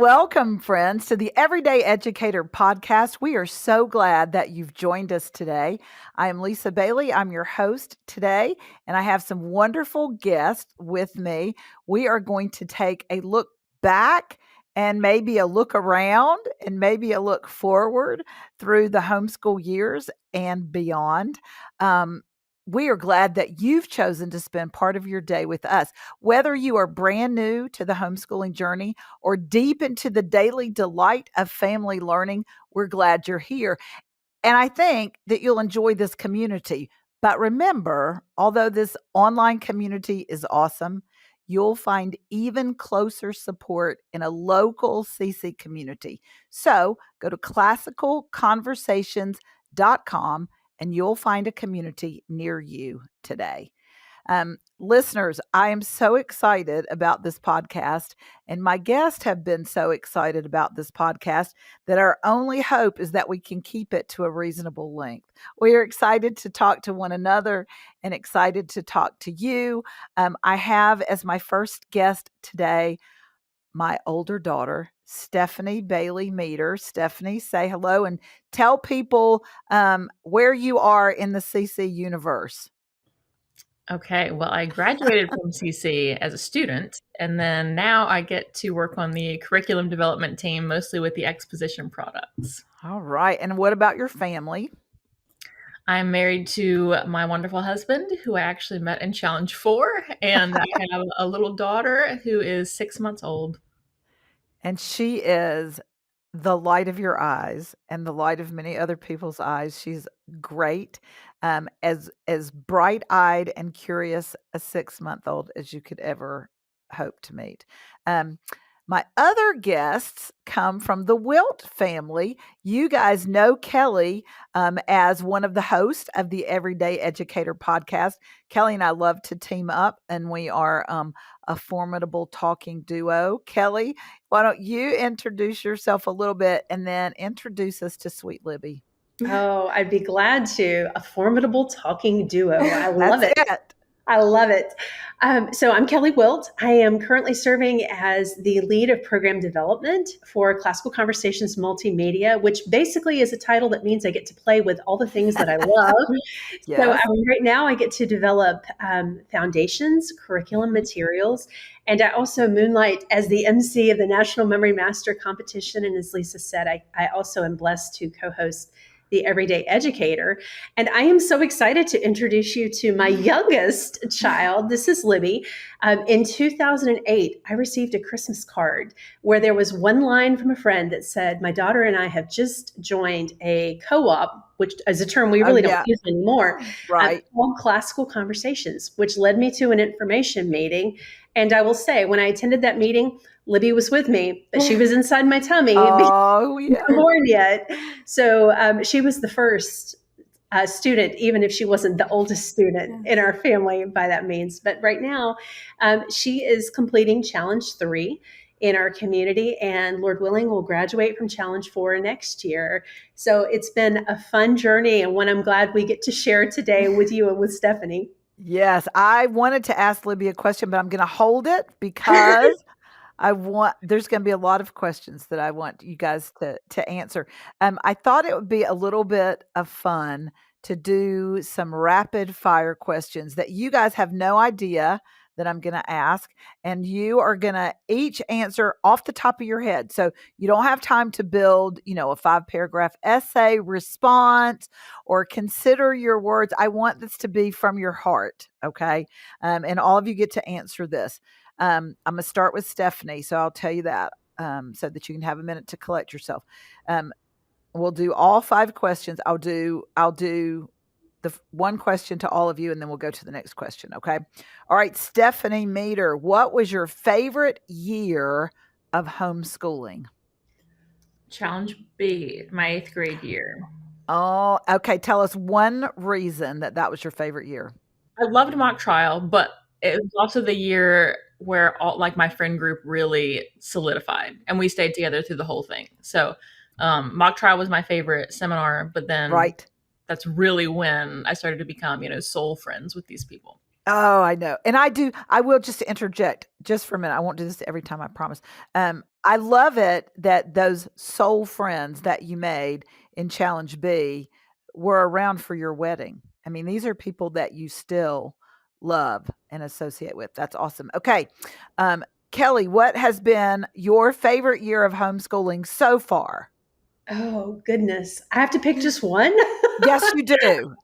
welcome, friends, to the Everyday Educator podcast. We are so glad that you've joined us today. I am Lisa Bailey. I'm your host today, and I have some wonderful guests with me. We are going to take a look back and maybe a look around and maybe a look forward through the homeschool years and beyond. Um, we are glad that you've chosen to spend part of your day with us. Whether you are brand new to the homeschooling journey or deep into the daily delight of family learning, we're glad you're here. And I think that you'll enjoy this community. But remember, although this online community is awesome, you'll find even closer support in a local CC community. So go to classicalconversations.com and you'll find a community near you today. Listeners, I am so excited about this podcast, and my guests have been so excited about this podcast that our only hope is that we can keep it to a reasonable length. We are excited to talk to one another and excited to talk to you. I have as my first guest today my older daughter, Stephanie Bailey Meter. Stephanie, say hello and tell people where you are in the CC universe. Okay, well, I graduated from CC as a student, and then now I get to work on the curriculum development team, mostly with the exposition products. All right. And what about your family? I'm married to my wonderful husband, who I actually met in Challenge 4, and I have a little daughter who is 6 months old. And she is the light of your eyes and the light of many other people's eyes. She's great, as bright-eyed and curious a 6-month-old as you could ever hope to meet. My other guests come from the Wilt family. You guys know Kelli as one of the hosts of the Everyday Educator podcast. Kelli and I love to team up, and we are a formidable talking duo. Kelli, why don't you introduce yourself a little bit and then introduce us to sweet Libby? Oh, I'd be glad to. A formidable talking duo. I love it. That's it. I love it. So I'm Kelli Wilt. I am currently serving as the lead of program development for Classical Conversations Multimedia, which basically is a title that means I get to play with all the things that I love. Yes. So right now I get to develop foundations, curriculum materials, and I also moonlight as the MC of the National Memory Master Competition. And as Lisa said, I also am blessed to co-host the Everyday Educator. And I am so excited to introduce you to my youngest child. This is Libby. In 2008, I received a Christmas card where there was one line from a friend that said, "My daughter and I have just joined a co-op," which is a term we really don't use anymore, right? Called Classical Conversations, which led me to an information meeting. And I will say, when I attended that meeting, Libby was with me, but she was inside my tummy. Oh, yeah. Not born yet. So she was the first student, even if she wasn't the oldest student in our family by that means. But right now, she is completing Challenge 3 in our community, and Lord willing, will graduate from Challenge 4 next year. So it's been a fun journey, and one I'm glad we get to share today with you and with Stephanie. Yes, I wanted to ask Libby a question, but I'm going to hold it because there's going to be a lot of questions that I want you guys to answer. I thought it would be a little bit of fun to do some rapid fire questions that you guys have no idea that I'm going to ask, and you are going to each answer off the top of your head. So you don't have time to build, a 5-paragraph essay response or consider your words. I want this to be from your heart. Okay. And all of you get to answer this. I'm going to start with Stephanie. So I'll tell you that so that you can have a minute to collect yourself. We'll do all 5 questions. I'll do the one question to all of you, and then we'll go to the next question. Okay. All right. Stephanie Meter, what was your favorite year of homeschooling? Challenge B, my 8th grade year. Oh, okay. Tell us one reason that was your favorite year. I loved mock trial, but it was also the year where my friend group really solidified, and we stayed together through the whole thing. So mock trial was my favorite seminar, but then that's really when I started to become, soul friends with these people. Oh, I know. And I will just interject just for a minute. I won't do this every time, I promise. I love it that those soul friends that you made in Challenge B were around for your wedding. I mean, these are people that you still love and associate with. That's awesome. Okay. Um, Kelly, what has been your favorite year of homeschooling so far? Oh, goodness. I have to pick just one? Yes, you do.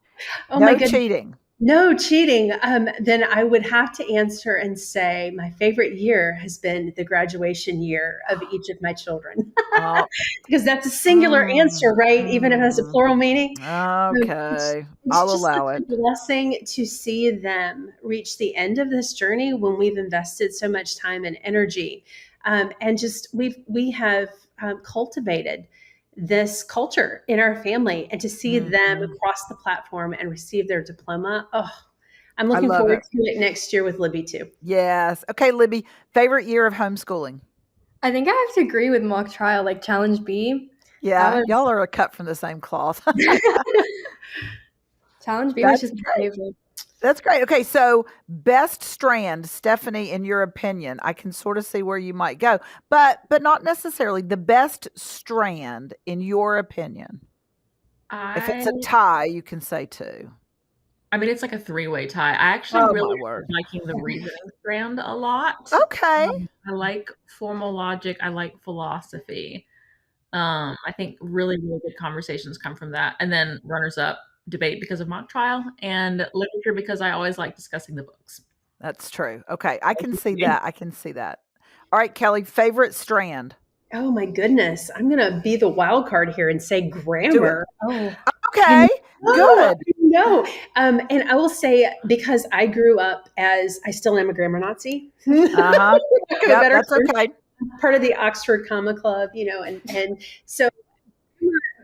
Oh my No goodness. cheating. No cheating. Then I would have to answer and say my favorite year has been the graduation year of each of my children. Oh, Because that's a singular answer, mm, right? Even if it has a mm. plural meaning. Okay, It's I'll just allow such it. a blessing to see them reach the end of this journey when we've invested so much time and energy, and just we have cultivated this culture in our family, and to see them Mhm. across the platform and receive their diploma. Oh, I'm I looking love forward it. to it next year with Libby too. Yes. Okay, Libby, favorite year of homeschooling? I think I have to agree with mock trial, like challenge B. That Yeah, was y'all are a cut from the same cloth. challenge B was That's just my great. favorite. That's great. Okay, so best strand, Stephanie, in your opinion, I can sort of see where you might go, but not necessarily the best strand in your opinion. If I it's a tie, you can say two. I mean, it's like a three-way tie. I actually Oh my really am word. liking the reasoning strand a lot. Okay. I like formal logic. I like philosophy. I think really, really good conversations come from that. And then runners up debate because of mock trial and literature because I always like discussing the books. That's true. Okay, I can see that. I can see that. All right, Kelly, favorite strand. Oh my goodness, I'm gonna be the wild card here and say Do it. grammar. Oh, I Okay, know, good. I know. And I will say, because I grew up as I still am a grammar Nazi, Uh-huh. lack of a Yep, better that's term, okay. part of the Oxford Comma Club, and so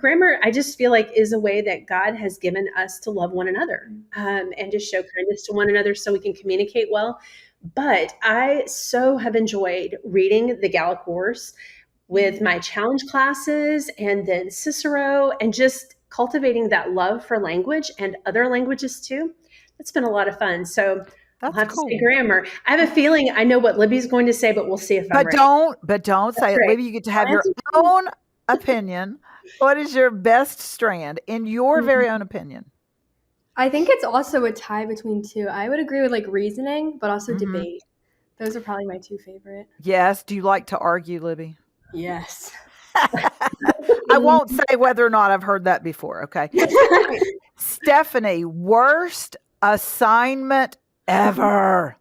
grammar, I just feel like is a way that God has given us to love one another, and to show kindness to one another so we can communicate well. But I so have enjoyed reading the Gallic Wars with my challenge classes and then Cicero, and just cultivating that love for language and other languages too. That's been a lot of fun. So I'll That's have to say cool. grammar. I have a feeling I know what Libby's going to say, but we'll see if I'm But right. don't That's say it. right. Libby, you get to have I'll your answer. own opinion. What is your best strand in your Mhm. very own opinion? I think it's also a tie between two. I would agree with like reasoning, but also Mhm. debate. Those are probably my two favorite. Yes. Do you like to argue, Libby? Yes. I won't say whether or not I've heard that before. Okay. All right. Stephanie, worst assignment ever.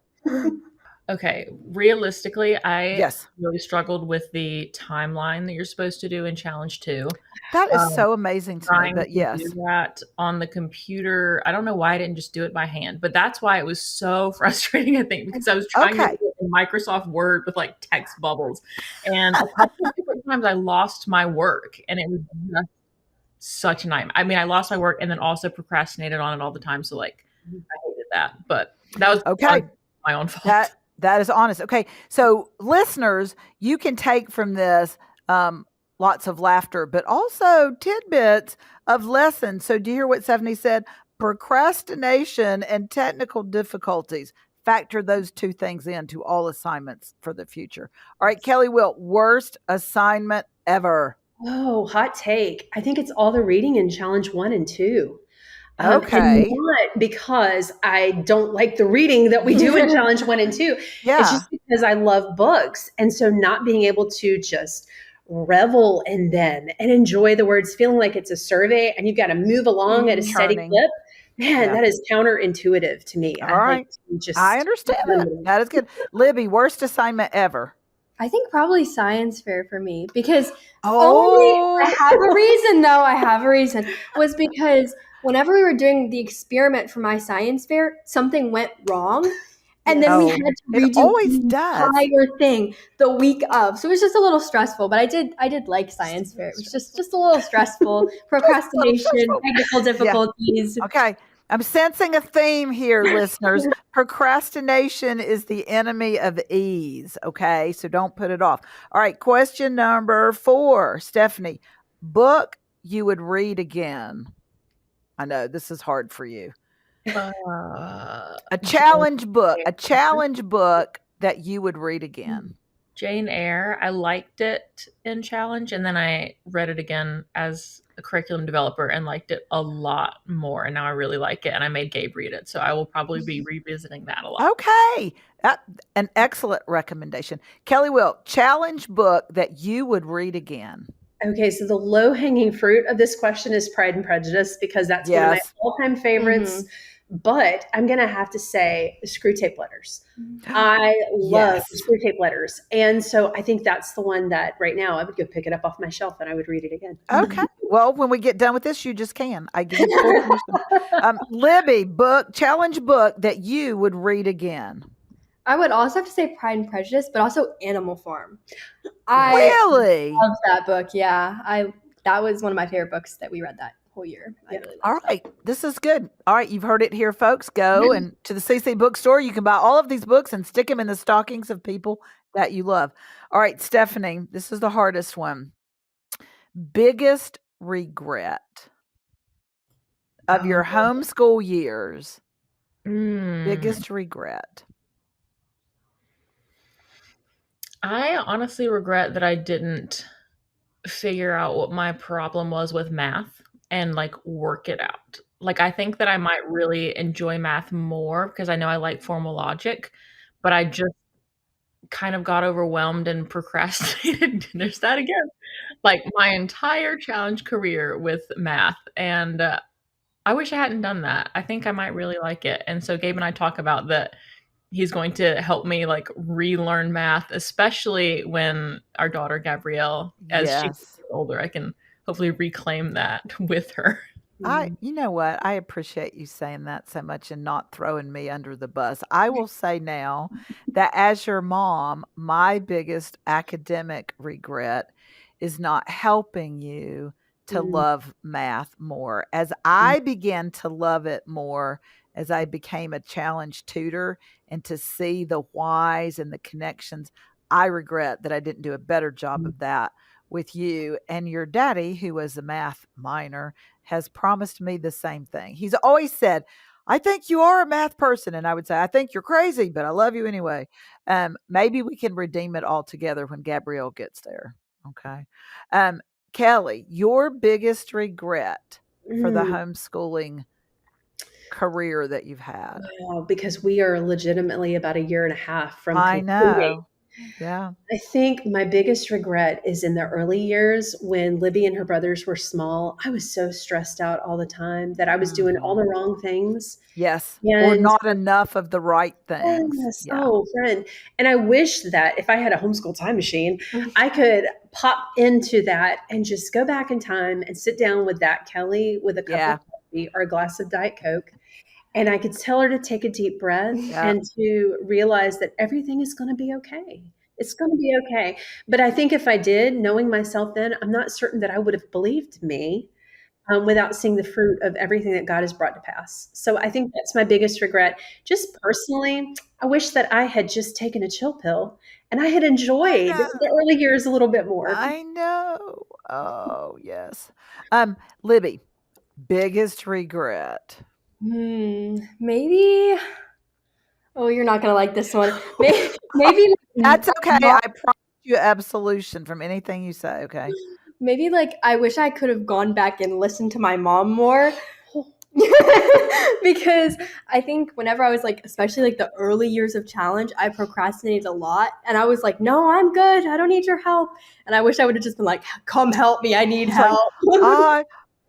Okay, realistically, I Yes. really struggled with the timeline that you're supposed to do in challenge 2. That is Um, so amazing to me, Trying but to yes. do that on the computer, I don't know why I didn't just do it by hand, but that's why it was so frustrating, I think, because I was trying to do Okay. it in Microsoft Word with, like, text bubbles, and a couple of different times I lost my work, and it was just such a nightmare. I mean, I lost my work and then also procrastinated on it all the time, so, like, I hated that, but that was Okay. my own fault. That is honest. Okay. So listeners, you can take from this lots of laughter, but also tidbits of lessons. So do you hear what Stephanie said? Procrastination and technical difficulties. Factor those two things into all assignments for the future. All right, Kelly Wilt, worst assignment ever. Oh, hot take. I think it's all the reading in challenge 1 and 2. And Okay. not because I don't like the reading that we do in challenge 1 and 2. It's Yeah. just because I love books. And so not being able to just revel in them and enjoy the words, feeling like it's a survey and you've got to move along at a steady Churning. clip. Man, Yeah. that is counterintuitive to me. All I like right. to I just understand that. That is good. Libby, worst assignment ever. I think probably science fair for me because only I Oh, have a reason though. I have a reason was because whenever we were doing the experiment for my science fair, something went wrong, and then we oh, had to it redo always the does. entire thing the week of. So it was just a little stressful, but I did like science fair. It was just a little stressful, procrastination, stressful. technical difficulties. Okay. I'm sensing a theme here, listeners. Procrastination is the enemy of ease. Okay. So don't put it off. All right. Question number 4, Stephanie. Book you would read again. I know this is hard for you. A challenge book that you would read again. Jane Eyre. I liked it in challenge, and then I read it again as a curriculum developer and liked it a lot more. And now I really like it, and I made Gabe read it, so I will probably be revisiting that a lot. Okay, an excellent recommendation. Kelli Wilt, challenge book that you would read again. Okay, so the low-hanging fruit of this question is Pride and Prejudice, because that's one of my Yes. all-time favorites. But I'm going to have to say the Screw Tape Letters. I love the Screw Tape Letters. And so I think that's the one that right now I would go pick it up off my shelf and I would read it again. Okay. Well, when we get done with this, you just can. I give you full permission. Libby, challenge book that you would read again. I would also have to say Pride and Prejudice, but also Animal Farm. Really? I love that book. Yeah, that was one of my favorite books that we read that whole year. Yeah. I really All right, this is good. All right, you've heard it here, folks. Go and to the CC bookstore. You can buy all of these books and stick them in the stockings of people that you love. All right, Stephanie, this is the hardest one. Biggest regret of your homeschool years. Biggest regret. I honestly regret that I didn't figure out what my problem was with math and like work it out. Like, I think that I might really enjoy math more because I know I like formal logic, but I just kind of got overwhelmed and procrastinated. There's that again. Like my entire challenge career with math. And I wish I hadn't done that. I think I might really like it. And so Gabe and I talk about that. He's going to help me like relearn math, especially when our daughter Gabrielle, as she gets older, I can hopefully reclaim that with her. You know what? I appreciate you saying that so much and not throwing me under the bus. I will say now that as your mom, my biggest academic regret is not helping you to love math more. As I began to love it more, as I became a challenge tutor and to see the whys and the connections, I regret that I didn't do a better job of that with you. And your daddy, who was a math minor, has promised me the same thing. He's always said, I think you are a math person. And I would say, I think you're crazy, but I love you anyway. Maybe we can redeem it all together when Gabrielle gets there. Okay. Kelli, your biggest regret for the homeschooling career that you've had? Wow, because we are legitimately about a year and a half from I concluding. know. Yeah. I think my biggest regret is in the early years when Libby and her brothers were small. I was so stressed out all the time that I was doing all the wrong things. Yes. Or not enough of the right things. Yes. Yeah. Oh, friend. And I wish that if I had a homeschool time machine, I could pop into that and just go back in time and sit down with that Kelli with a cup of coffee or a glass of Diet Coke. And I could tell her to take a deep breath and to realize that everything is going to be okay. It's going to be okay. But I think if I did, knowing myself then, I'm not certain that I would have believed me without seeing the fruit of everything that God has brought to pass. So I think that's my biggest regret. Just personally, I wish that I had just taken a chill pill and I had enjoyed the early years a little bit more. I know. Oh, yes. Libby, biggest regret. Maybe. Oh, you're not gonna like this one. Maybe that's okay. I promise you absolution from anything you say. Okay. Maybe like I wish I could have gone back and listened to my mom more. Because I think whenever I was like, especially like the early years of challenge, I procrastinated a lot. And I was like, no, I'm good. I don't need your help. And I wish I would have just been like, come help me. I need help.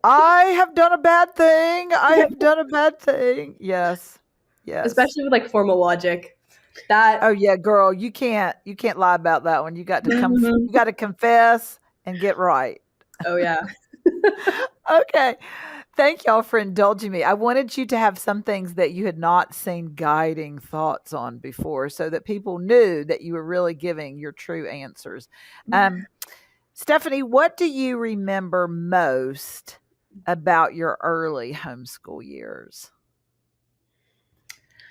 I have done a bad thing. I have done a bad thing. Yes. Yes. Especially with like formal logic. Oh yeah, girl, you can't lie about that one. You got to you got to confess and get right. Oh yeah. Okay. Thank y'all for indulging me. I wanted you to have some things that you had not seen guiding thoughts on before so that people knew that you were really giving your true answers. Stephanie, what do you remember most about your early homeschool years?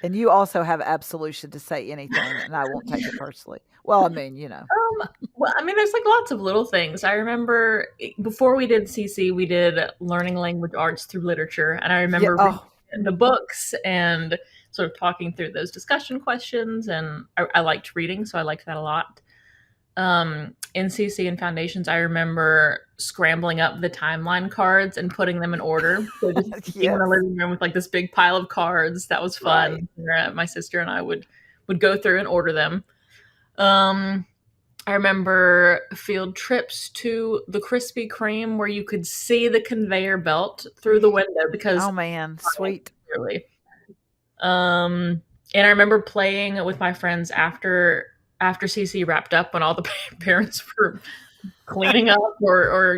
And you also have absolution to say anything, and I won't take it personally. Well, I mean, you know. Well, I mean, there's like lots of little things. I remember before we did CC, we did learning language arts through literature, and I remember in the books and sort of talking through those discussion questions. And I liked reading, so I liked that a lot. In CC and Foundations, I remember scrambling up the timeline cards and putting them in order. So just being in the Yes. living room with like this big pile of cards. That was fun. Right. My sister and I would go through and order them. I remember field trips to the Krispy Kreme where you could see the conveyor belt through the window because Oh man, sweet. really. And I remember playing with my friends after CC wrapped up when all the parents were cleaning up or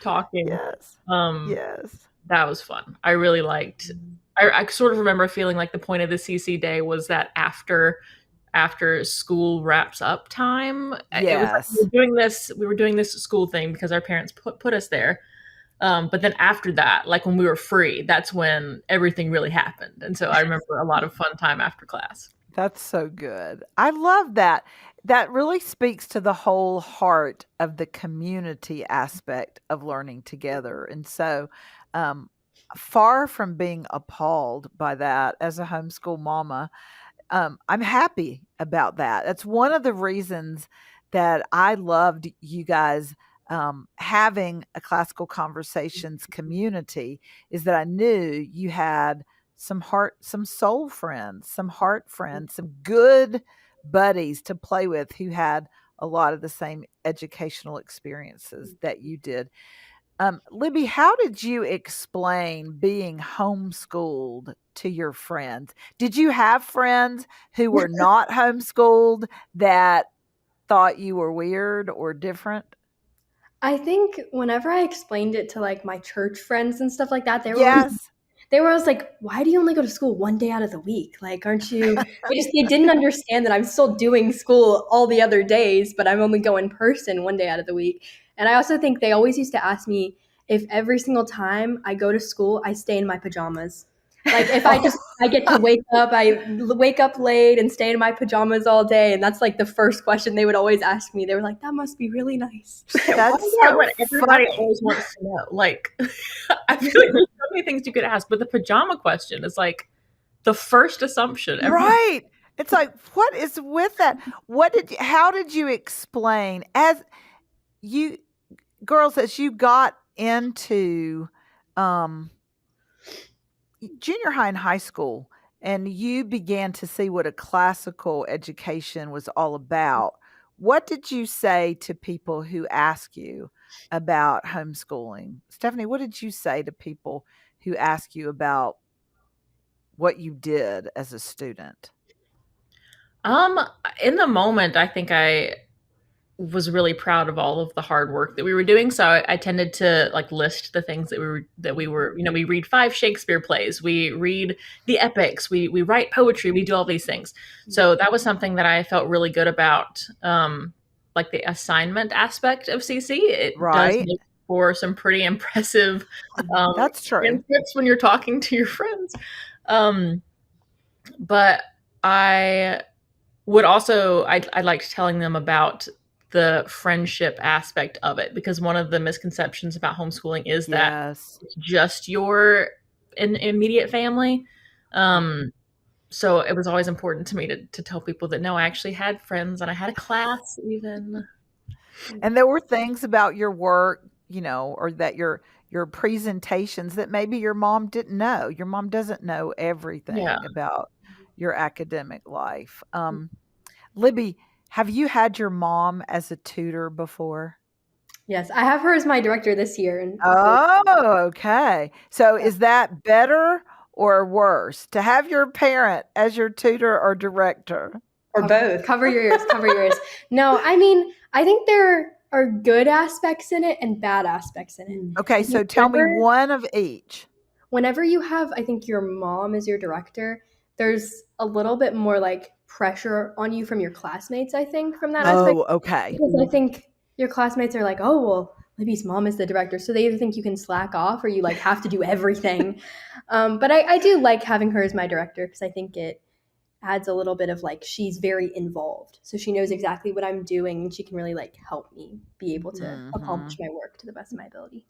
talking. Yes. Um, Yes. That was fun. I really liked. I sort of remember feeling like the point of the CC day was that after school wraps up time. It was like Yes. we were doing this school thing because our parents put us there. But then after that, like when we were free, that's when everything really happened. And so I remember a lot of fun time after class. That's so good. I love that. That really speaks to the whole heart of the community aspect of learning together. And so, um, far from being appalled by that as a homeschool mama, I'm happy about that. That's one of the reasons that I loved you guys having a classical conversations community is that I knew you had some soul friends, some heart friends, some good buddies to play with who had a lot of the same educational experiences that you did. Libby, how did you explain being homeschooled to your friends? Did you have friends who were not homeschooled that thought you were weird or different? I think whenever I explained it to like my church friends and stuff like that, Yes. they were always like, "Why do you only go to school one day out of the week? Like, aren't you?" They didn't understand that I'm still doing school all the other days, but I'm only going in person one day out of the week. And I also think they always used to ask me if every single time I go to school, I stay in my pajamas. Like if I get to I wake up late and stay in my pajamas all day, and that's like the first question they would always ask me. They were like, "That must be really nice." That's What so everybody funny. always wants to know. Like, I feel like there's so many things you could ask, but the pajama question is like the first assumption. Right. It's like, what is with that? How did you explain as you girls, as you got into um junior high and high school and you began to see what a classical education was all about, what did you say to people who ask you about homeschooling? Stephanie, what did you say to people who ask you about what you did as a student? In the moment, I think I was really proud of all of the hard work that we were doing. So I tended to like list the things that we were, we read 5 Shakespeare plays, we read the epics, we write poetry, we do all these things. So that was something that I felt really good about. Like the assignment aspect of CC, it does Right. make for some pretty impressive That's true. transcripts when you're talking to your friends. But I would also, I liked telling them about the friendship aspect of it, because one of the misconceptions about homeschooling is that Yes. it's just your immediate family. So it was always important to me to tell people that no, I actually had friends and I had a class even. And there were things about your work, or that your presentations that maybe your mom didn't know. Your mom doesn't know everything Yeah. about your academic life. Libby, have you had your mom as a tutor before? Yes, I have her as my director this year. And Oh, okay. So is that better or worse to have your parent as your tutor or director? Or both. Cover your ears, cover your ears. No, I mean, I think there are good aspects in it and bad aspects in it. Okay, so tell me one of each. Whenever you have, I think, your mom as your director, there's a little bit more like pressure on you from your classmates, I think, from that aspect. Oh, okay. Because I think your classmates are like, "Oh, well, Libby's mom is the director." So they either think you can slack off or you like have to do everything. But I do like having her as my director because I think it adds a little bit of like, she's very involved. So she knows exactly what I'm doing and she can really like help me be able to accomplish my work to the best of my ability.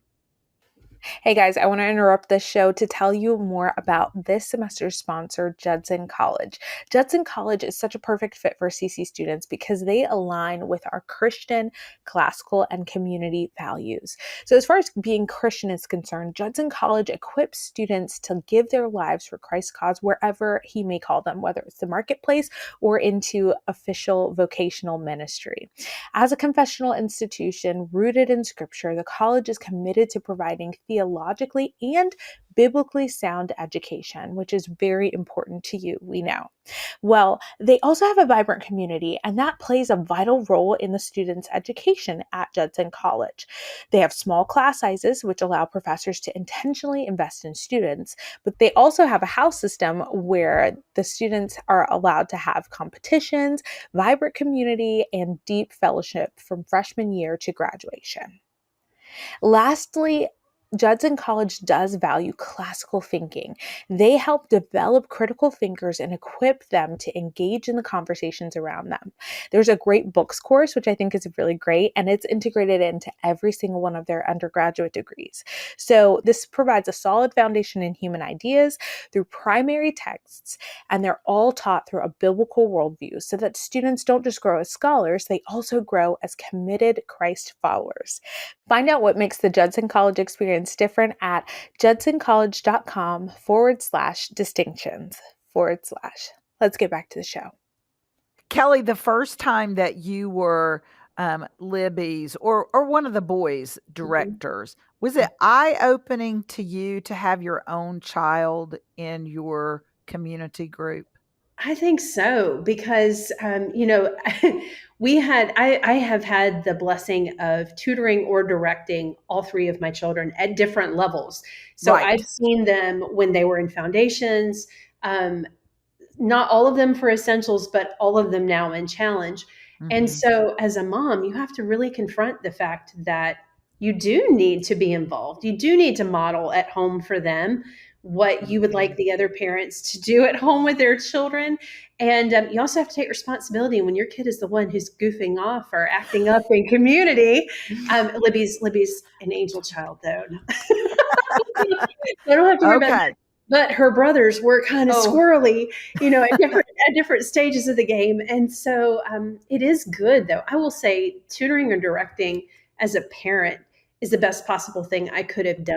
Hey guys, I want to interrupt this show to tell you more about this semester's sponsor, Judson College. Judson College is such a perfect fit for CC students because they align with our Christian, classical, and community values. So, as far as being Christian is concerned, Judson College equips students to give their lives for Christ's cause wherever He may call them, whether it's the marketplace or into official vocational ministry. As a confessional institution rooted in Scripture, the college is committed to providing theologically and biblically sound education, which is very important to you, we know. Well, they also have a vibrant community, and that plays a vital role in the students' education at Judson College. They have small class sizes, which allow professors to intentionally invest in students, but they also have a house system where the students are allowed to have competitions, vibrant community, and deep fellowship from freshman year to graduation. Lastly, Judson College does value classical thinking. They help develop critical thinkers and equip them to engage in the conversations around them. There's a great books course, which I think is really great, and it's integrated into every single one of their undergraduate degrees. So this provides a solid foundation in human ideas through primary texts, and they're all taught through a biblical worldview so that students don't just grow as scholars, they also grow as committed Christ followers. Find out what makes the Judson College experience different at judsoncollege.com/distinctions/. Let's get back to the show. Kelly, the first time that you were Libby's or one of the boys' directors, was it eye-opening to you to have your own child in your community group? I think so because I have had the blessing of tutoring or directing all three of my children at different levels. So I've Right. seen them when they were in foundations, not all of them for essentials, but all of them now in challenge. And Mhm. so as a mom, you have to really confront the fact that you do need to be involved. You do need to model at home for them what you would like Mhm. the other parents to do at home with their children. And you also have to take responsibility when your kid is the one who's goofing off or acting up in community. Libby's an angel child, though. I don't have to worry about that. Okay. But her brothers were kind of Oh, squirrely, at different stages of the game, and so it is good though. I will say, tutoring or directing as a parent is the best possible thing I could have done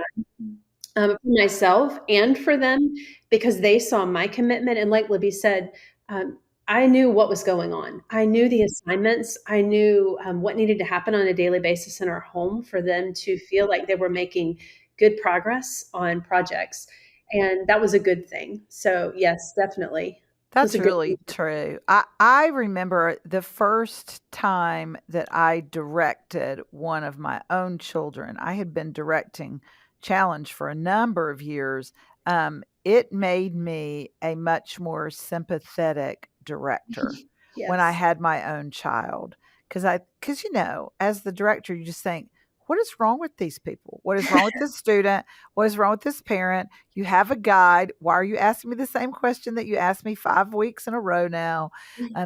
for myself and for them because they saw my commitment. And like Libby said, um, I knew what was going on. I knew the assignments. I knew what needed to happen on a daily basis in our home for them to feel like they were making good progress on projects. And that was a good thing. So, yes, definitely was That's a good really thing. true. I remember the first time that I directed one of my own children. I had been directing Challenge for a number of years. It made me a much more sympathetic director when I Yes. had my own child. Because as the director, you just think, what is wrong with these people? What is wrong with this student? What is wrong with this parent? You have a guide. Why are you asking me the same question that you asked me 5 weeks in a row now?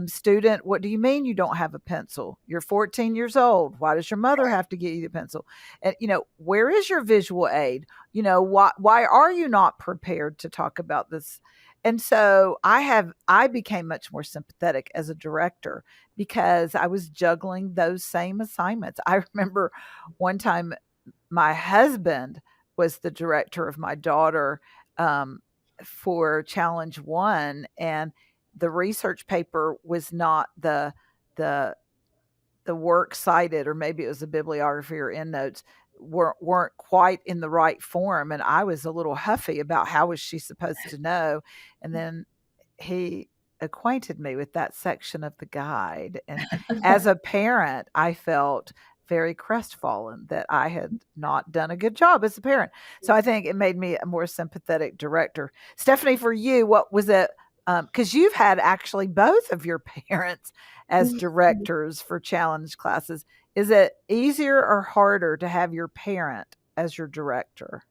Student, what do you mean you don't have a pencil? You're 14 years old. Why does your mother have to get you the pencil? And, where is your visual aid? Why are you not prepared to talk about this? And so I became much more sympathetic as a director because I was juggling those same assignments. I remember one time my husband was the director of my daughter um, for Challenge One, and the research paper was not the the works cited, or maybe it was a bibliography or endnotes, weren't quite in the right form, and I was a little huffy about how was she supposed to know, and then he acquainted me with that section of the guide, and as a parent, I felt very crestfallen that I had not done a good job as a parent. So I think it made me a more sympathetic director. Stephanie, for you, what was it? Because you've had actually both of your parents as directors for challenge classes. Is it easier or harder to have your parent as your director?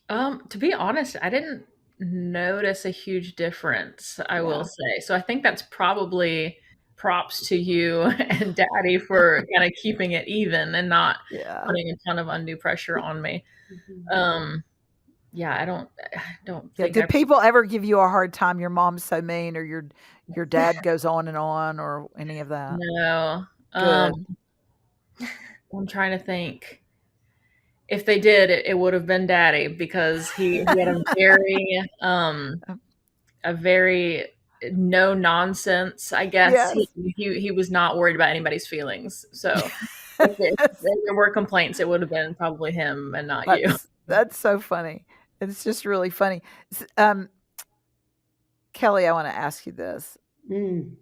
To be honest, I didn't notice a huge difference, I will Yeah. say. So I think that's probably props to you and Daddy for kind of keeping it even and not Yeah. putting a ton of undue pressure on me. Yeah, I don't Yeah, think did people ever give you a hard time, "Your mom's so mean," or your dad goes on and on, or any of that? no. Good. I'm trying to think. If they did, it would have been Daddy because he had a very no nonsense, I guess. Yes. He was not worried about anybody's feelings. So if there were complaints, it would have been probably him and not you. That's so funny. It's just really funny. Kelly, I wanna ask you this. Mm.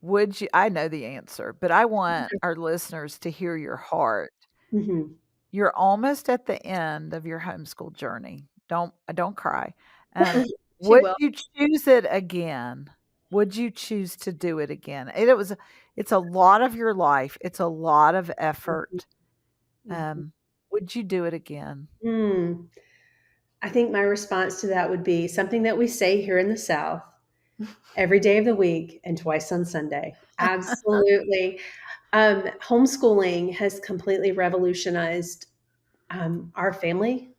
Would you I know the answer, but I want our listeners to hear your heart. Mhm. You're almost at the end of your homeschool journey. Don't cry. Um, She would will. you choose it again? Would you choose to do it again? It's a lot of your life. It's a lot of effort. Mhm. Would you do it again? Mm. I think my response to that would be something that we say here in the South every day of the week and twice on Sunday. Absolutely. Homeschooling has completely revolutionized our family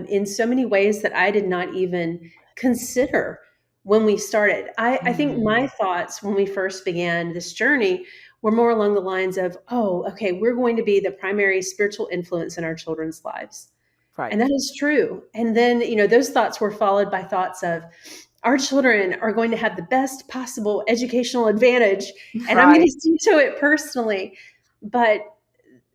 in so many ways that I did not even consider when we started. I think my thoughts when we first began this journey were more along the lines of, oh, okay, we're going to be the primary spiritual influence in our children's lives. And Right. that is true. And then, those thoughts were followed by thoughts of, our children are going to have the best possible educational advantage, and I'm going Right. to see to it personally. But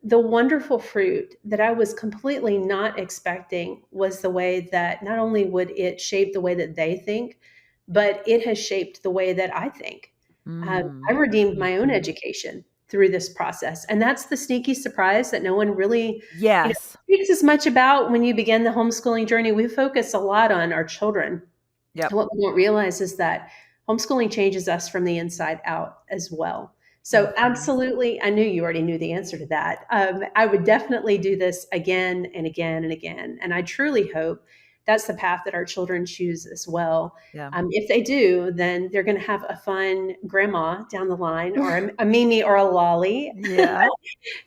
the wonderful fruit that I was completely not expecting was the way that not only would it shape the way that they think, but it has shaped the way that I think. I Mm. redeemed my own Mhm. education through this process. And that's the sneaky surprise that no one really, Yes. speaks as much about when you begin the homeschooling journey. We focus a lot on our children. And Yep. what we don't realize is that homeschooling changes us from the inside out as well. So, Mhm. absolutely, I knew you already knew the answer to that. I would definitely do this again and again and again. And I truly hope that's the path that our children choose as well. Yeah. If they do, then they're going to have a fun grandma down the line, or a Mimi or a Lolly Yeah.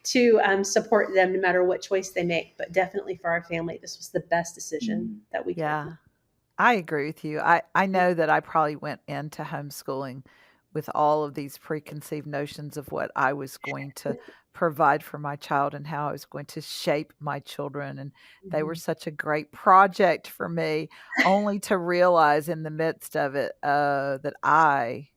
to support them no matter what choice they make. But definitely for our family, this was the best decision that we could have Yeah. I agree with you. I made. know that I probably went into homeschooling with all of these preconceived notions of what I was going to provide for my child and how I was going to shape my children. And they were Mhm. such a great project for me, only to realize in the midst of it that I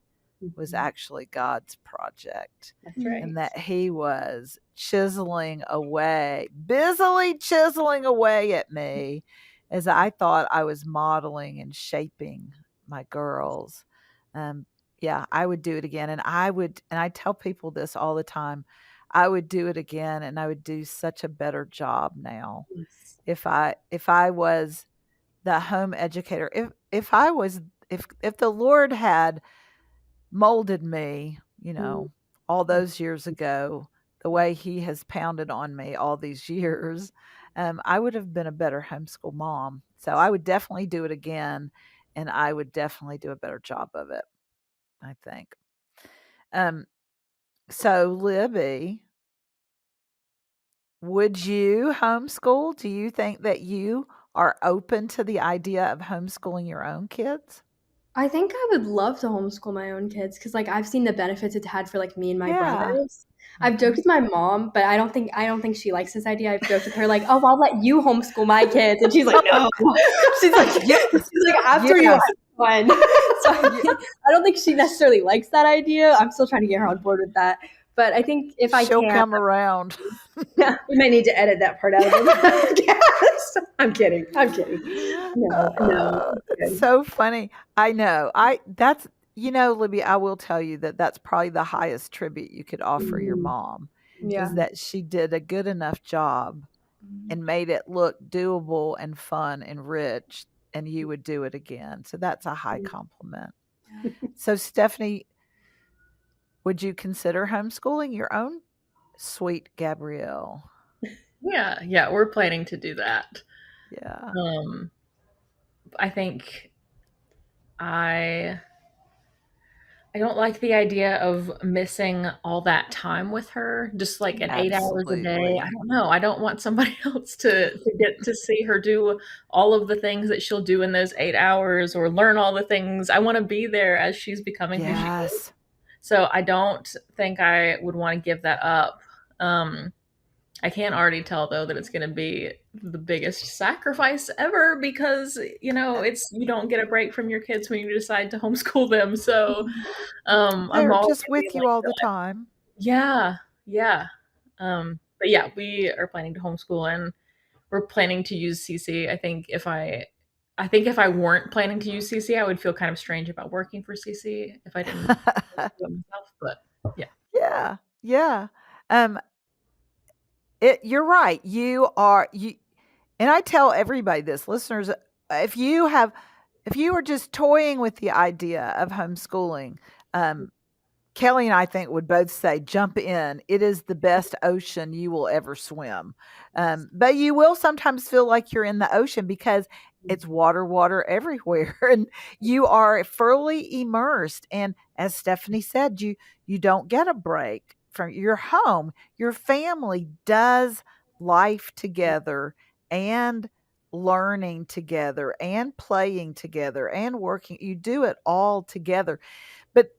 was Mhm. actually God's project That's right. and that He was chiseling away, busily chiseling away at me as I thought I was modeling and shaping my girls. Um, yeah, I would do it again. And I tell people this all the time. I would do it again and I would do such a better job now. Yes. If I was the home educator, if the Lord had molded me, Mm. all those years ago, the way he has pounded on me all these years, I would have been a better homeschool mom. So I would definitely do it again, and I would definitely do a better job of it, I think. Um, so Libby, would you homeschool? Do you think that you are open to the idea of homeschooling your own kids? I think I would love to homeschool my own kids because, like, I've seen the benefits it's had for, like, me and my Yeah. brothers. I've joked Mhm. with my mom, but I don't think she likes this idea. I've joked with her like, "Oh, I'll let you homeschool my kids," and she's like, "No." She's like Yes. she's like, "After you have Yes. one." So Ye I don't think she necessarily likes that idea. I'm still trying to get her on board with that. But I think if I she'll can, come around. Yeah, we may need to edit that part out of the podcast. I'm kidding. I'm kidding. No, no, it's It's good. so funny. I know. Libby, I will tell you that that's probably the highest tribute you could offer your Mhm, mom yeah. is mhm. that she did a good enough job Mhm. and made it look doable and fun and rich, and you would do it again. So that's a high compliment. Yeah. So, Stephanie, would you consider homeschooling your own sweet Gabrielle? Yeah, we're planning to do that. Yeah. Um, I think I I don't like the idea of missing all that time with her, just like an 8 hours a day. I Absolutely. don't know. I don't want somebody else to get to see her do all of the things that she'll do in those 8 hours or learn all the things. I wanna be there as she's becoming who she is. Yes. So I don't think I would wanna give that up. Um, I can already tell though that it's gonna be the biggest sacrifice ever because, it's you don't get a break from your kids when you decide to homeschool them. So, I'm They're all just gonna be with you like, all the time. yeah, yeah. But yeah, we are planning to homeschool and we're planning to use CC. I think if I weren't planning to use CC, I would feel kind of strange about working for CC if I didn't do it myself. But yeah. Yeah, yeah. Um, you're right. And I tell everybody this, listeners, if you have if you are just toying with the idea of homeschooling, um, Kelly and I think would both say, jump in. It is the best ocean you will ever swim. But you will sometimes feel like you're in the ocean because it's water, water everywhere, and you are fully immersed. And as Stephanie said, you don't get a break from your home. Your family does life together and learning together and playing together and working. You do it all together. But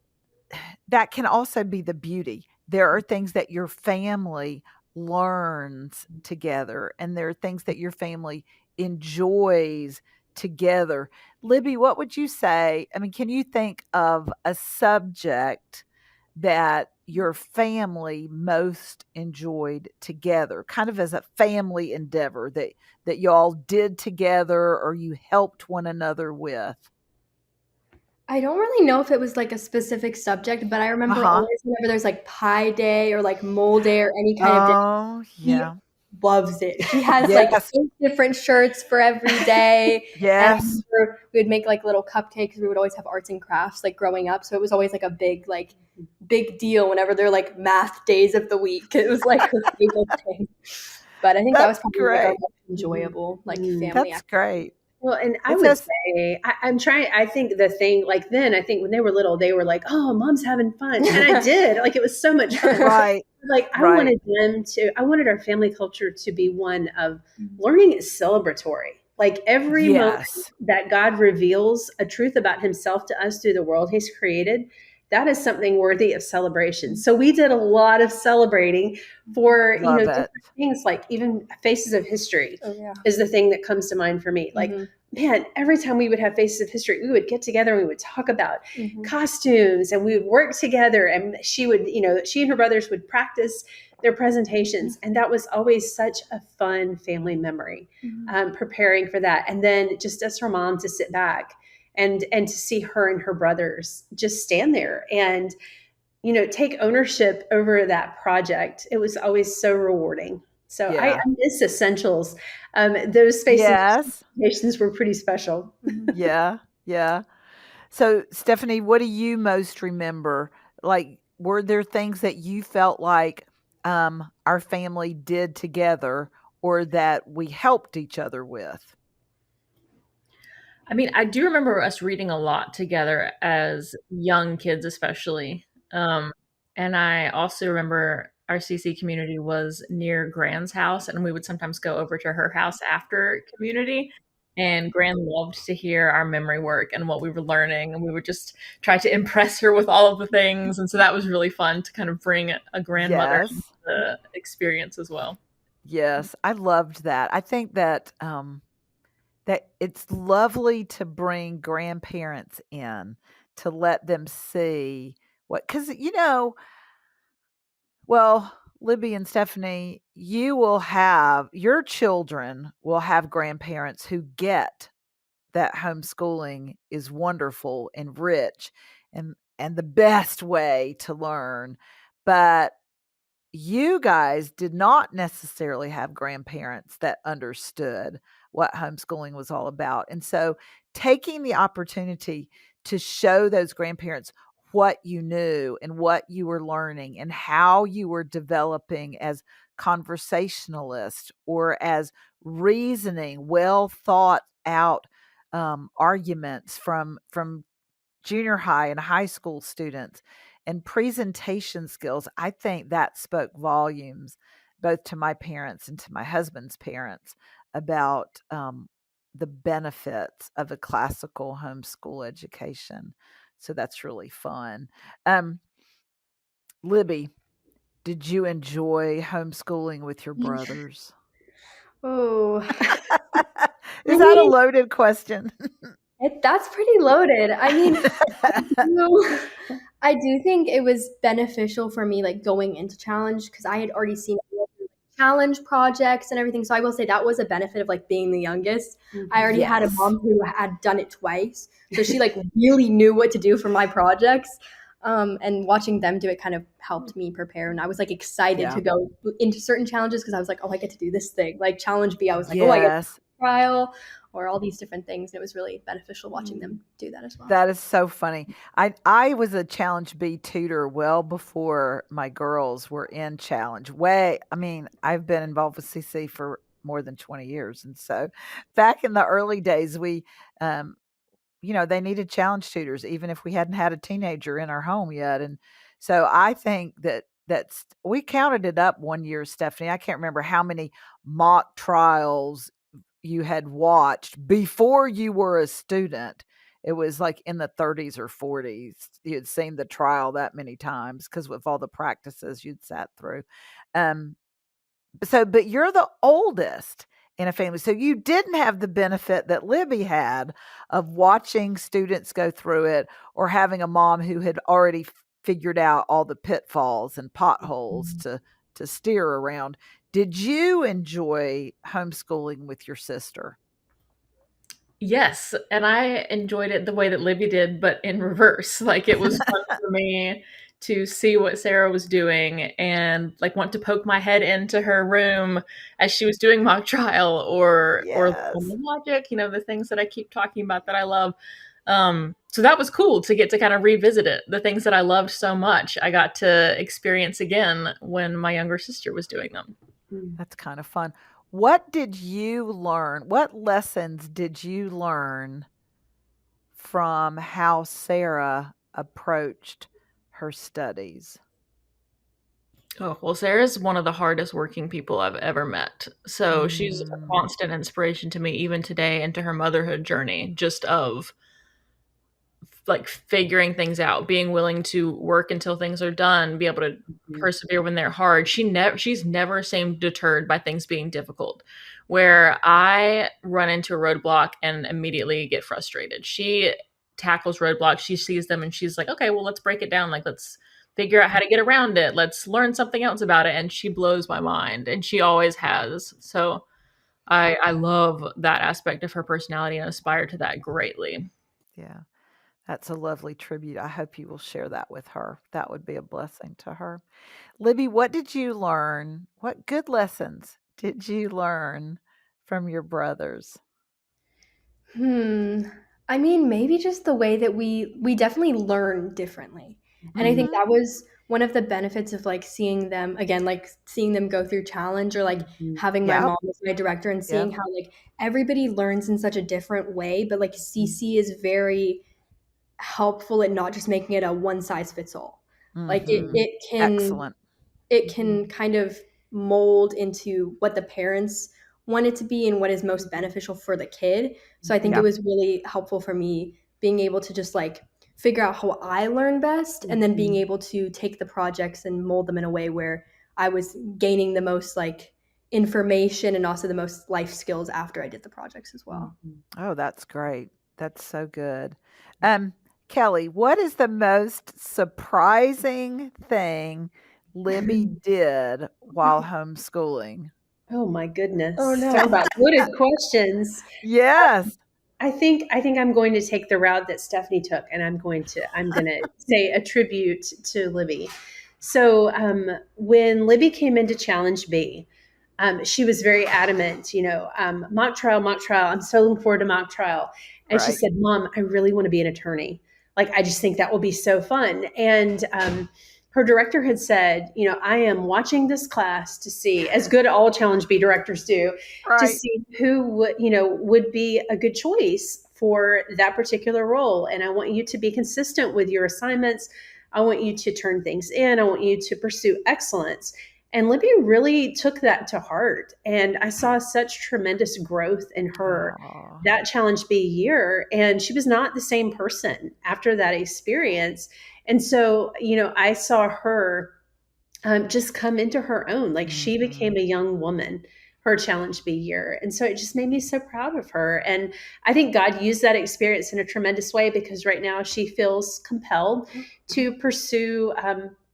that can also be the beauty. There are things that your family learns together, and there are things that your family enjoys together. Libby, what would you say? I mean, can you think of a subject that your family most enjoyed together, kind of as a family endeavor that y'all did together or you helped one another with? I don't really know if it was like a specific subject, but I remember Uh-huh. always whenever there's like pie day or like mole day or any kind of day, Oh, he yeah. loves it. He has like Yes. 8 different shirts for every day. And I Yes. remember we would make like little cupcakes. We would always have arts and crafts like growing up. So it was always like a big deal whenever they're like math days of the week. It was like her favorite thing. But I think that was That's probably like our great. most enjoyable like Mhm. family That's activity. great. Well, and I It's would just say, I'm trying, I think the thing, like then, I think when they were little, they were like, oh, mom's having fun. And I did. Like, it was so much fun. right, Like, right. I wanted our family culture to be one of learning is celebratory. Like, every moment Yes. that God reveals a truth about himself to us through the world he's created, that is something worthy of celebration. So we did a lot of celebrating for, Love different it. things, like even Faces of History Oh yeah. is the thing that comes to mind for me. Like, man, every time we would have Faces of History, we would get together and we would talk about costumes and we would work together. And she and her brothers would practice their presentations. And that was always such a fun family memory, preparing for that. And then just as her mom to sit back and to see her and her brothers just stand there and, take ownership over that project. It was always so rewarding. So I Yeah. miss Essentials. Those Faces Yes. presentations were pretty special. Yeah. Yeah. So, Stephanie, what do you most remember? Like, were there things that you felt like our family did together or that we helped each other with? I mean, I do remember us reading a lot together as young kids, especially. Um, and I also remember our CC community was near Gran's house, and we would sometimes go over to her house after community. And Gran loved to hear our memory work and what we were learning, and we would just try to impress her with all of the things. And so that was really fun to kind of bring a grandmother into Yes. the experience as well. Yes. I loved that. I think that it's lovely to bring grandparents in to let them see because well, Libby and Stephanie, your children will have grandparents who get that homeschooling is wonderful and rich and the best way to learn. But you guys did not necessarily have grandparents that understood what homeschooling was all about. And so taking the opportunity to show those grandparents what you knew and what you were learning and how you were developing as conversationalists or as reasoning, well thought out arguments from junior high and high school students and presentation skills. I think that spoke volumes both to my parents and to my husband's parents about the benefits of a classical homeschool education. So that's really fun. Um, Libby, did you enjoy homeschooling with your brothers? Oh, Is I that a mean, loaded question? that's pretty loaded. I mean, do- I do think it was beneficial for me, like going into challenge, because I had already seen challenge projects and everything. So I will say that was a benefit of like being the youngest. I already had a Yes. mom who had done it twice, so she like really knew what to do for my projects. And watching them do it kind of helped me prepare, and I was like excited Yeah. to go into certain challenges because I was like, oh, I get to do this thing. Like challenge B, I was like, oh, I get to Yes. trial or all these different things. And it was really beneficial watching them do that as well. That is so funny. I was a Challenge B tutor well before my girls were in Challenge. I've been involved with CC for more than 20 years. And so back in the early days, um, they needed challenge tutors, even if we hadn't had a teenager in our home yet. And so I think we counted it up one year, Stephanie. I can't remember how many mock trials you had watched before you were a student. It was like in the 30s or 40s. You had seen the trial that many times because of all the practices you'd sat through. Um, but you're the oldest in a family. So you didn't have the benefit that Libby had of watching students go through it or having a mom who had already figured out all the pitfalls and potholes to steer around. Did you enjoy homeschooling with your sister? Yes, and I enjoyed it the way that Libby did, but in reverse. Like it was fun for me to see what Sarah was doing and like want to poke my head into her room as she was doing mock trial or Yes. the logic, the things that I keep talking about that I love. So that was cool to get to kind of revisit it. The things that I loved so much, I got to experience again when my younger sister was doing them. That's kind of fun. What did you learn? What lessons did you learn from how Sarah approached her studies? Oh, well, Sarah's one of the hardest working people I've ever met. So she's a Mm, constant inspiration to me, even today, into her motherhood journey, just of like figuring things out, being willing to work until things are done, be able to persevere when they're hard. She's never seemed deterred by things being difficult. Where I run into a roadblock and immediately get frustrated. She tackles roadblocks, she sees them and she's like, okay, well, let's break it down. Like, let's figure out how to get around it. Let's learn something else about it. And she blows my mind. And she always has. So I love that aspect of her personality and aspire to that greatly. yeah, that's a lovely tribute. I hope you will share that with her. That would be a blessing to her. Libby, what did you learn? What good lessons did you learn from your brothers? Hmm. I mean, maybe just the way that we definitely learn differently. And I think Hmm. that was one of the benefits of like seeing them again, like seeing them go through challenge or like having my Yep. mom as my director and Yep. seeing how like everybody learns in such a different way, but like CC is very helpful at not just making it a one size fits all. Like Hmm. Excellent. it can kind of mold into what the parents want it to be and what is most beneficial for the kid. So I think it Yeah. was really helpful for me being able to just like figure out how I learn best and then being able to take the projects and mold them in a way where I was gaining the most like information and also the most life skills after I did the projects as well. Oh, that's great. That's so good. Um, Kelly, what is the most surprising thing Libby did while homeschooling? Oh my goodness. Oh Talk no. about loaded questions. Yes. I think I'm going to take the route that Stephanie took, and I'm gonna say a tribute to Libby. So when Libby came into Challenge B, she was very adamant. Mock trial, mock trial. I'm so looking forward to mock trial. And she Right. said, "Mom, I really want to be an attorney. Like, I just think that will be so fun." And her director had said, I am watching this class to see, as good all Challenge B directors do, to Right. see who would be a good choice for that particular role. And I want you to be consistent with your assignments. I want you to turn things in. I want you to pursue excellence. And Libby really took that to heart. And I saw such tremendous growth in her Aw. that Challenge B year. And she was not the same person after that experience. And so, I saw her just come into her own. Like she became Mhm. a young woman her Challenge B year. And so it just made me so proud of her. And I think God used that experience in a tremendous way, because right now she feels compelled to pursue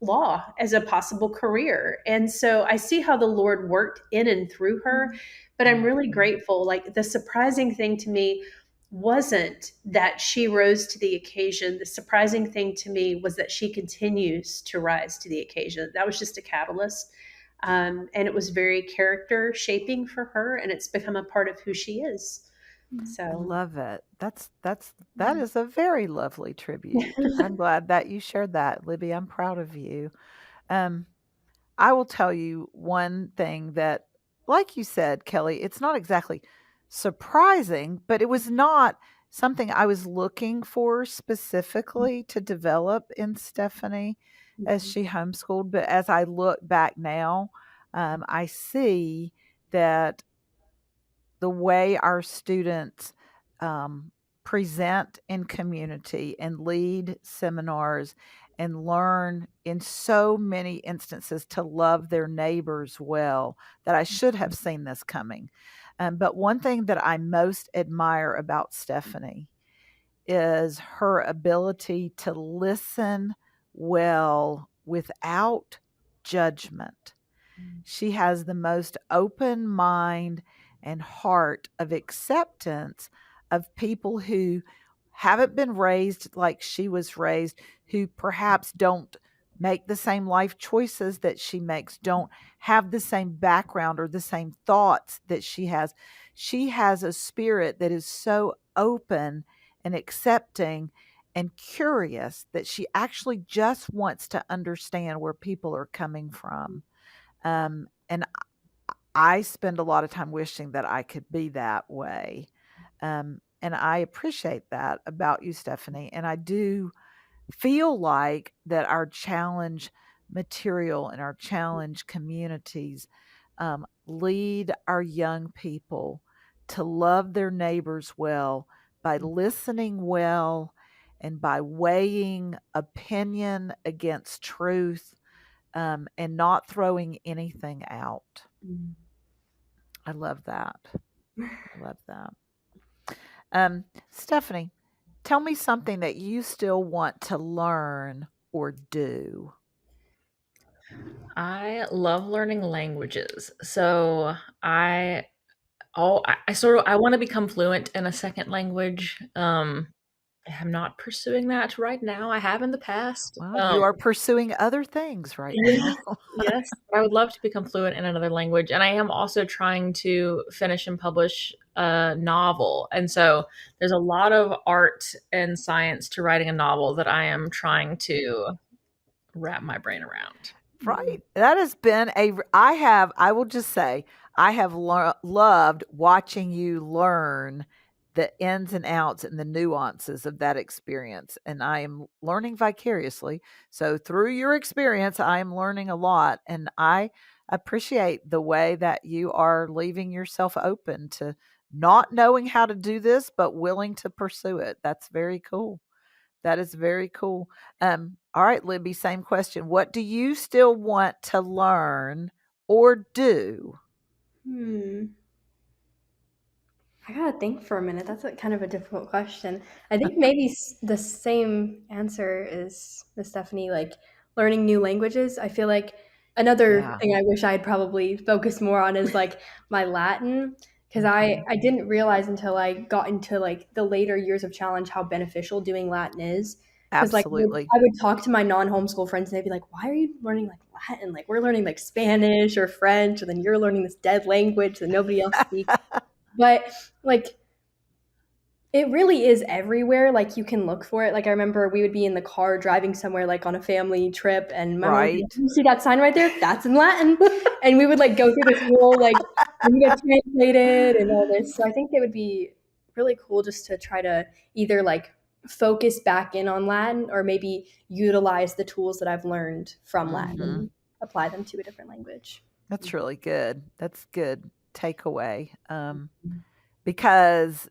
law as a possible career. And so I see how the Lord worked in and through her. But I'm really Mhm. grateful. Like the surprising thing to me wasn't that she rose to the occasion. The surprising thing to me was that she continues to rise to the occasion. That was just a catalyst. And it was very character shaping for her, and it's become a part of who she is. I So, love it. That is a very lovely tribute. I'm glad that you shared that, Libby. I'm proud of you. Um, I will tell you one thing that, like you said, Kelly, it's not exactly surprising, but it was not something I was looking for specifically to develop in Stephanie as mhm, she homeschooled. But as I look back now, I see that the way our students um, present in community and lead seminars and learn in so many instances to love their neighbors well, that I should have seen this coming. But one thing that I most admire about Stephanie is her ability to listen well without judgment. She has the most open mind and heart of acceptance of people who haven't been raised like she was raised, who perhaps don't make the same life choices that she makes, don't have the same background or the same thoughts that she has. She has a spirit that is so open and accepting and curious that she actually just wants to understand where people are coming from. And I spend a lot of time wishing that I could be that way. And I appreciate that about you, Stephanie. And I do feel like that our challenge material and our challenge communities lead our young people to love their neighbors well by listening well and by weighing opinion against truth, and not throwing anything out. mhm. I love that. I love that. Stephanie, tell me something that you still want to learn or do. I love learning languages. So I sort of I want to become fluent in a second language. I'm not pursuing that right now. I have in the past. Well, you are pursuing other things right now. Yes, yes. I would love to become fluent in another language, and I am also trying to finish and publish a novel. And so there's a lot of art and science to writing a novel that I am trying to wrap my brain around. Right. That has been I will just say, I have loved watching you learn the ins and outs and the nuances of that experience. And I am learning vicariously. So through your experience, I am learning a lot. And I appreciate the way that you are leaving yourself open to not knowing how to do this, but willing to pursue it. That's very cool. That is very cool. All right, Libby, same question. What do you still want to learn or do? Hmm. I gotta think for a minute. That's kind of a difficult question. I think maybe the same answer is the Stephanie, like learning new languages. I feel like another Yeah. thing I wish I'd probably focused more on is like my Latin, because Mhm. I didn't realize until I got into like the later years of challenge how beneficial doing Latin is. Because like Absolutely. I would talk to my non-homeschool friends and they'd be like, "Why are you learning like Latin? Like we're learning like Spanish or French, and then you're learning this dead language that nobody else speaks." But like it really is everywhere, like, you can look for it, like, I remember we would be in the car driving somewhere, like, on a family trip, and my mom would be like, Right. "You see that sign right there? That's in Latin." And we would, like, go through this whole, like, we get translated and all this, so I think it would be really cool just to try to either like focus back in on Latin or maybe utilize the tools that I've learned from Latin Mhm. and apply them to a different language. That's really good. That's good takeaway, because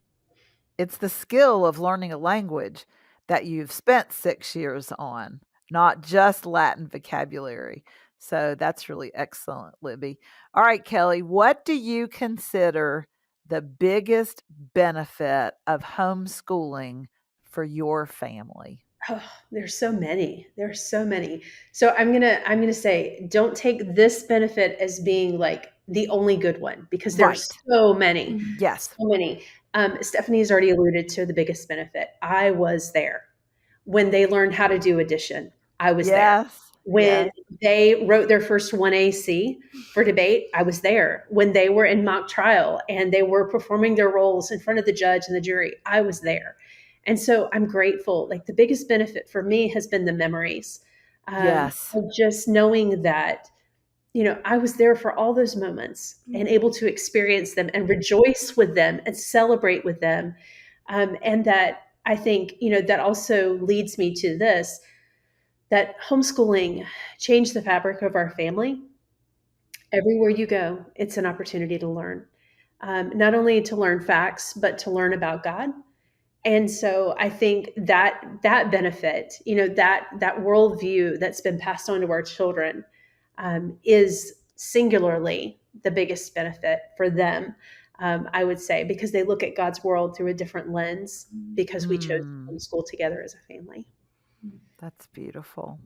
it's the skill of learning a language that you've spent 6 years on, not just Latin vocabulary. So that's really excellent, Libby. All right, Kelly, what do you consider the biggest benefit of homeschooling for your family? Oh, there's so many. There's so many. So I'm gonna say, don't take this benefit as being like the only good one because there's Right. so many, so Yes. many. Stephanie's already alluded to the biggest benefit. I was there when they learned how to do addition. I was there Yes. when Yes. they wrote their first 1AC for debate. I was there when they were in mock trial and they were performing their roles in front of the judge and the jury. I was there. And so I'm grateful. Like the biggest benefit for me has been the memories Yes. of just knowing that, I was there for all those moments and able to experience them and rejoice with them and celebrate with them. And that I think, that also leads me to this, that homeschooling changed the fabric of our family. Everywhere you go, it's an opportunity to learn, not only to learn facts, but to learn about God. And so I think that benefit, that worldview that's been passed on to our children, is singularly the biggest benefit for them. I would say because they look at God's world through a different lens because we chose to Mm, homeschool together as a family. that's beautiful.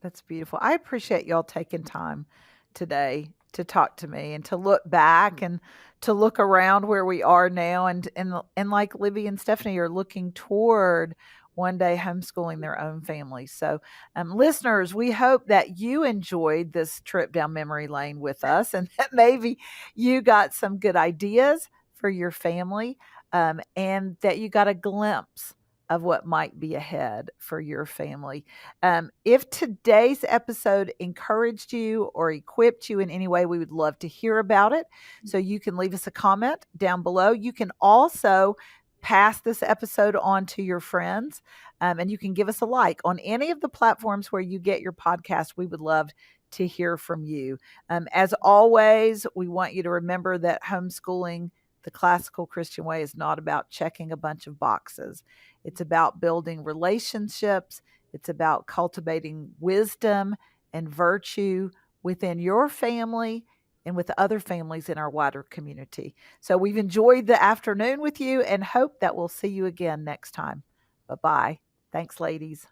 That's beautiful. I appreciate y'all taking time today to talk to me and to look back and to look around where we are now and like Libby and Stephanie are looking toward one day homeschooling their own families. So, listeners, we hope that you enjoyed this trip down memory lane with us and that maybe you got some good ideas for your family, and that you got a glimpse of what might be ahead for your family. If today's episode encouraged you or equipped you in any way, we would love to hear about it. So you can leave us a comment down below. You can also pass this episode on to your friends, and you can give us a like on any of the platforms where you get your podcast. We would love to hear from you. As always, we want you to remember that homeschooling the classical Christian way is not about checking a bunch of boxes. It's about building relationships. It's about cultivating wisdom and virtue within your family and with other families in our wider community. So we've enjoyed the afternoon with you and hope that we'll see you again next time. Bye bye. Thanks, ladies.